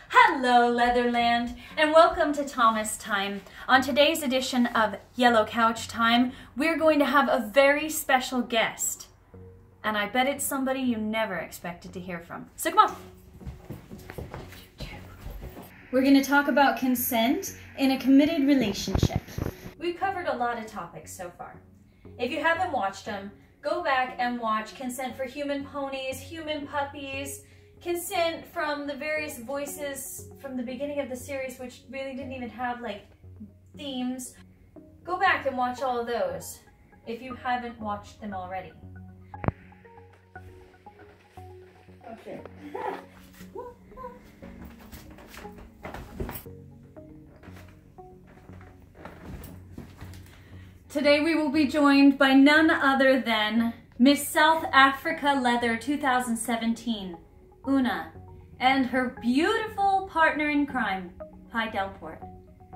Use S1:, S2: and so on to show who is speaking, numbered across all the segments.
S1: Hello Leatherland, and welcome to Thomas Time. On today's edition of Yellow Couch Time, we're going to have a very special guest. And I bet it's somebody you never expected to hear from. So come on. We're going to talk about consent in a committed relationship. We've covered a lot of topics so far. If you haven't watched them, go back and watch Consent for Human Ponies, Human Puppies, Consent from the various voices from the beginning of the series, which really didn't even have like themes. Go back and watch all of those if you haven't watched them already. Okay. Today we will be joined by none other than Miss South Africa Leather 2017, Una, and her beautiful partner in crime, Pi Delport.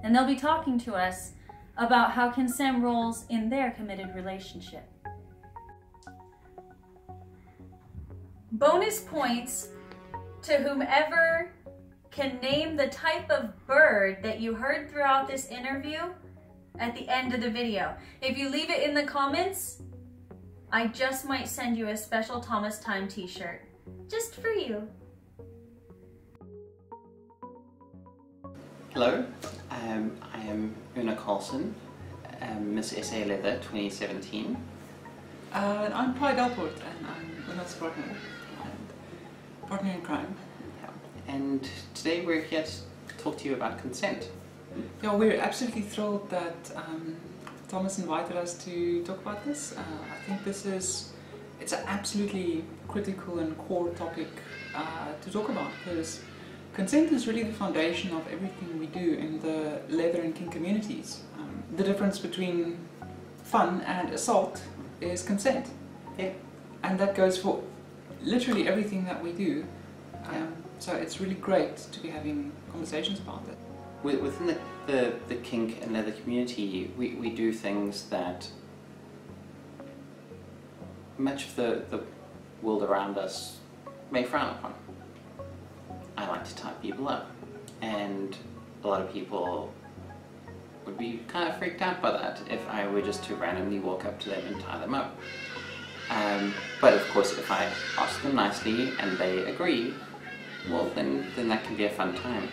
S1: And they'll be talking to us about how consent rolls in their committed relationship. Bonus points to whomever can name the type of bird that you heard throughout this interview at the end of the video. If you leave it in the comments, I just might send you a special Thomas Time t-shirt, just for you.
S2: Hello, I am Una Karlsen Ms. SA Leather 2017.
S3: I'm Pi Delport and I'm Una's partner and partner in crime.
S2: Yeah. And today we're here to talk to you about consent.
S3: Yeah, we're absolutely thrilled that Thomas invited us to talk about this. I think it's an absolutely critical and core topic to talk about, because consent is really the foundation of everything we do in the leather and kink communities. The difference between fun and assault is consent.
S2: Yeah.
S3: And that goes for literally everything that we do. So it's really great to be having conversations about it.
S2: Within the kink and leather community, we do things that much of the world around us may frown upon. I like to tie people up, and a lot of people would be kind of freaked out by that if I were just to randomly walk up to them and tie them up. But of course, if I ask them nicely and they agree, well then that can be a fun time.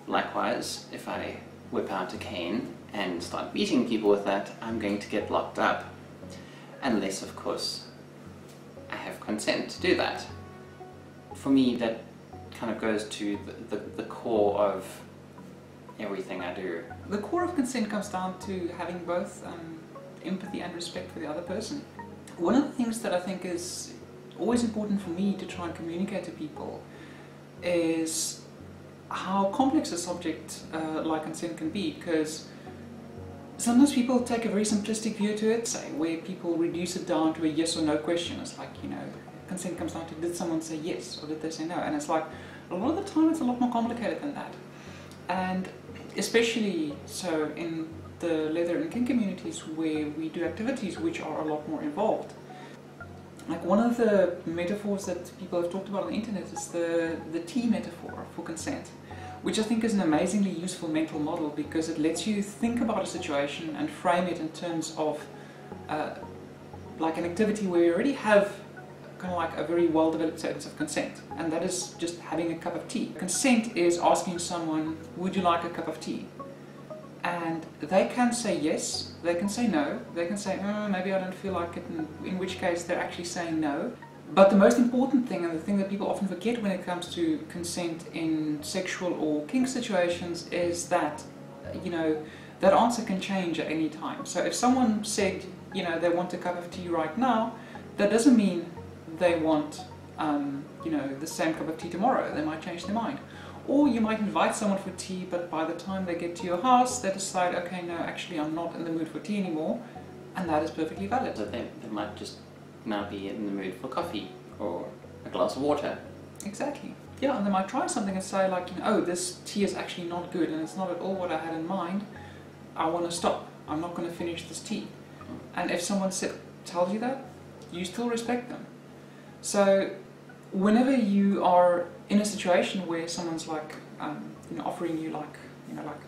S2: Likewise, if I whip out a cane and start beating people with that, I'm going to get locked up. Unless, of course, I have consent to do that. For me, that kind of goes to the core of everything I do.
S3: The core of consent comes down to having both empathy and respect for the other person. One of the things that I think is always important for me to try and communicate to people is how complex a subject like consent can be, because sometimes people take a very simplistic view to it, say, where people reduce it down to a yes or no question. It's like, you know, consent comes down to did someone say yes or did they say no, and it's like a lot of the time it's a lot more complicated than that. And especially so in the leather and kink communities where we do activities which are a lot more involved. Like one of the metaphors that people have talked about on the internet is the tea metaphor for consent, which I think is an amazingly useful mental model, because it lets you think about a situation and frame it in terms of like an activity where you already have kind of like a very well-developed sense of consent, and that is just having a cup of tea. Consent is asking someone, would you like a cup of tea? And they can say yes, they can say no, they can say, maybe I don't feel like it, in which case they're actually saying no. But the most important thing, and the thing that people often forget when it comes to consent in sexual or kink situations, is that, you know, that answer can change at any time. So if someone said, you know, they want a cup of tea right now, that doesn't mean they want, you know, the same cup of tea tomorrow. They might change their mind. Or you might invite someone for tea, but by the time they get to your house, they decide, okay, no, actually I'm not in the mood for tea anymore, and that is perfectly valid.
S2: So they might just now be in the mood for coffee or a glass of water.
S3: Exactly. Yeah, and they might try something and say like, you know, oh, this tea is actually not good and it's not at all what I had in mind. I want to stop. I'm not going to finish this tea. And if someone tells you that, you still respect them. So whenever you are in a situation where someone's like, you know, offering you like, you know, like,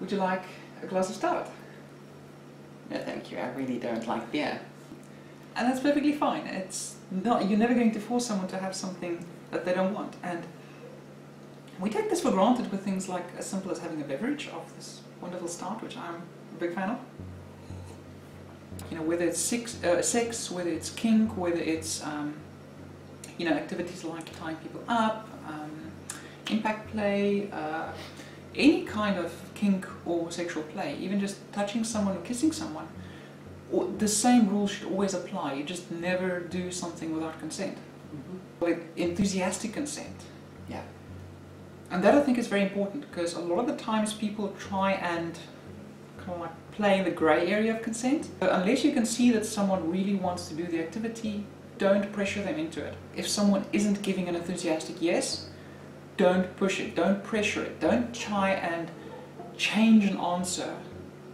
S3: would you like a glass of stout?
S2: No, thank you. I really don't like beer.
S3: And that's perfectly fine. It's not, you're never going to force someone to have something that they don't want. And we take this for granted with things like as simple as having a beverage of this wonderful stout, which I'm a big fan of. You know, whether it's sex, whether it's kink, whether it's you know, activities like tying people up, impact play, any kind of kink or sexual play, even just touching someone or kissing someone, the same rules should always apply. You just never do something without consent. Mm-hmm. Like enthusiastic consent.
S2: Yeah.
S3: And that I think is very important, because a lot of the times people try and kind of like play in the grey area of consent. But unless you can see that someone really wants to do the activity, don't pressure them into it. If someone isn't giving an enthusiastic yes, don't push it, don't pressure it, don't try and change an answer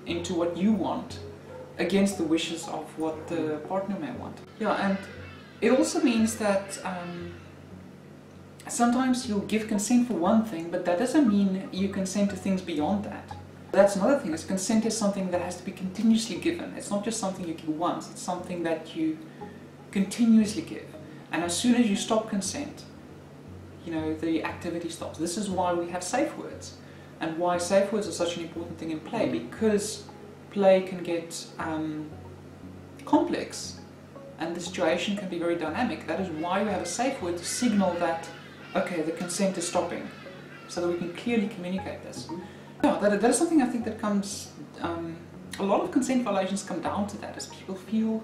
S3: into what you want against the wishes of what the partner may want. Yeah, and it also means that sometimes you'll give consent for one thing, but that doesn't mean you consent to things beyond that. That's another thing, is consent is something that has to be continuously given. It's not just something you give once, it's something that you continuously give. And as soon as you stop consent, you know, the activity stops. This is why we have safe words, and why safe words are such an important thing in play, because play can get complex and the situation can be very dynamic. That is why we have a safe word to signal that, okay, the consent is stopping, so that we can clearly communicate this. Yeah, that is something I think that comes, a lot of consent violations come down to that, as people feel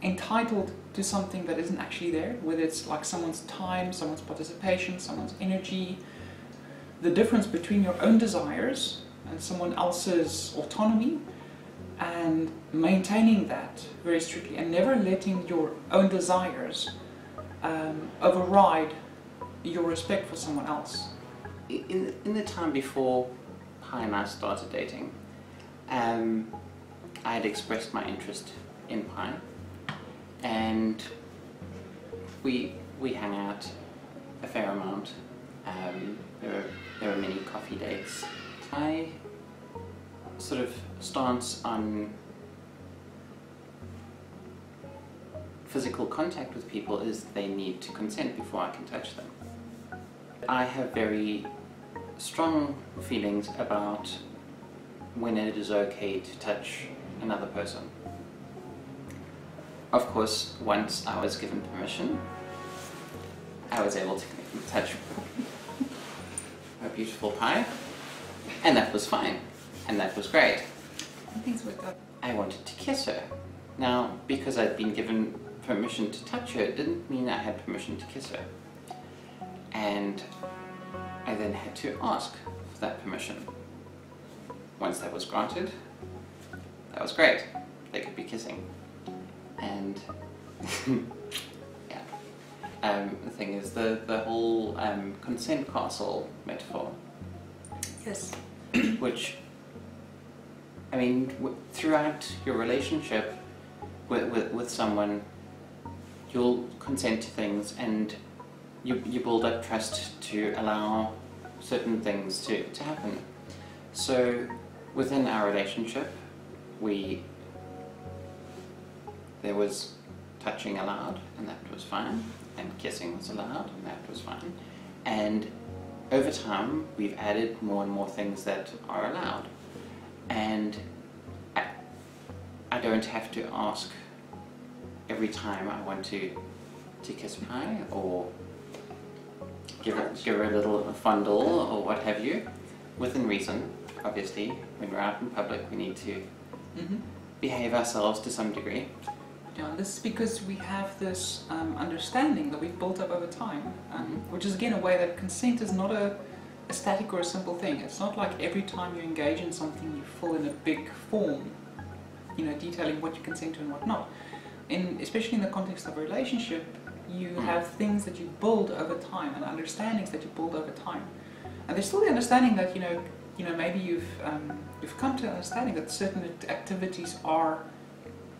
S3: entitled to something that isn't actually there, whether it's like someone's time, someone's participation, someone's energy, the difference between your own desires and someone else's autonomy, and maintaining that very strictly and never letting your own desires override your respect for someone else.
S2: In the time before Pi and I started dating, I had expressed my interest in Pi, and we hung out a fair amount. There were many coffee dates. My sort of stance on physical contact with people is they need to consent before I can touch them. I have very strong feelings about when it is okay to touch another person. Of course, once I was given permission, I was able to touch a beautiful Pi, and that was fine, and that was great.
S3: Things worked out.
S2: I wanted to kiss her. Now, because I'd been given permission to touch her, it didn't mean I had permission to kiss her. And I then had to ask for that permission. Once that was granted, that was great. They could be kissing. And yeah, the thing is, the whole consent castle metaphor.
S3: Yes.
S2: Which, I mean, throughout your relationship with someone, you'll consent to things, and you build up trust to allow certain things to happen. So within our relationship, there was touching allowed, and that was fine, and kissing was allowed, and that was fine. And over time, we've added more and more things that are allowed. And I don't have to ask every time I want to kiss Pi, or give her a little fondle, or what have you. Within reason, obviously. When we're out in public, we need to behave ourselves to some degree.
S3: Yeah, this is because we have this understanding that we've built up over time, which is again a way that consent is not a static or a simple thing. It's not like every time you engage in something you fill in a big form, you know, detailing what you consent to and what not. Especially in the context of a relationship, you have things that you build over time and understandings that you build over time. And there's still the understanding that, you know, maybe you've come to an understanding that certain activities are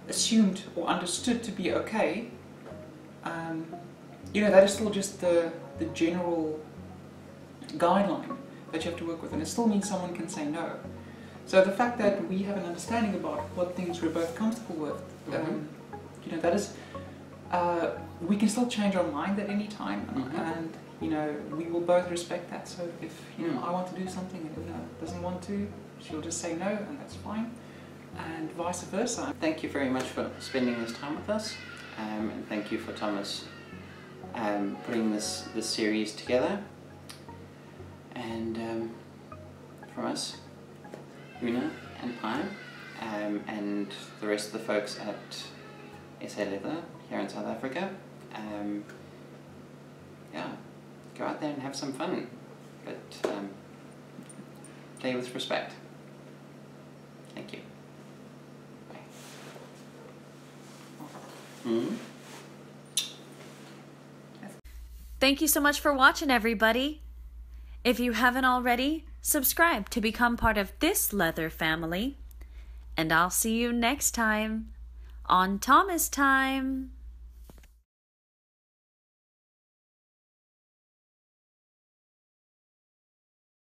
S3: assumed or understood to be okay, that is still just the general guideline that you have to work with, and it still means someone can say no. So the fact that we have an understanding about what things we're both comfortable with, that is, we can still change our mind at any time, and we will both respect that. So if I want to do something and Una doesn't want to, she'll just say no, and that's fine, and vice versa.
S2: Thank you very much for spending this time with us, and thank you for Thomas putting this series together. And from us, Una and Pi, and the rest of the folks at SA Leather here in South Africa, go out there and have some fun, but play with respect. Thank you. Bye.
S1: Thank you so much for watching, everybody. If you haven't already, subscribe to become part of this leather family. And I'll see you next time on Thomas Time.